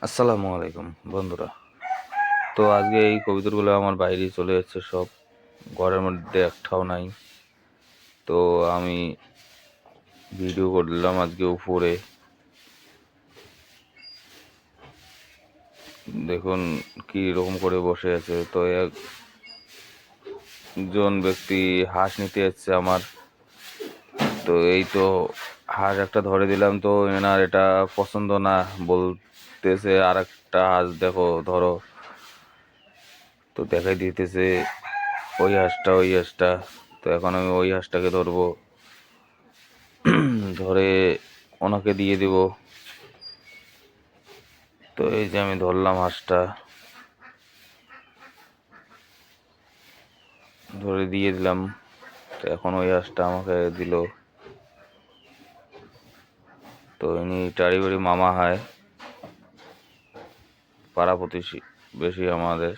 আসসালামু আলাইকুম বন্ধুরা। তো আজকে এই কবুতরগুলো আমার বাইরে চলে যাচ্ছে, সব ঘরের মধ্যে একটাও নাই। তো আমি ভিডিও করলাম আজকে উপরে, দেখুন কি রকম করে বসে আছে। তো একজন ব্যক্তি হাঁস নিতে যাচ্ছে আমার। তো এই তো হাঁস একটা ধরে দিলাম, তো এনার এটা পছন্দ না, বলতেছে আর একটা হাঁস দেখো ধরো। তো দেখাই দিতেছে ওই হাঁসটা। তো এখন আমি ওই হাঁসটাকে ধরবো, ধরে ওনাকে দিয়ে দিব। তো এই যে আমি ধরলাম হাঁসটা, ধরে দিয়ে দিলাম। তো এখন ওই হাঁসটা আমাকে দিল। তো ইনি টারি বাড়ি মামা হয়, পাড়া প্রতিবেশী বেশি আমাদের।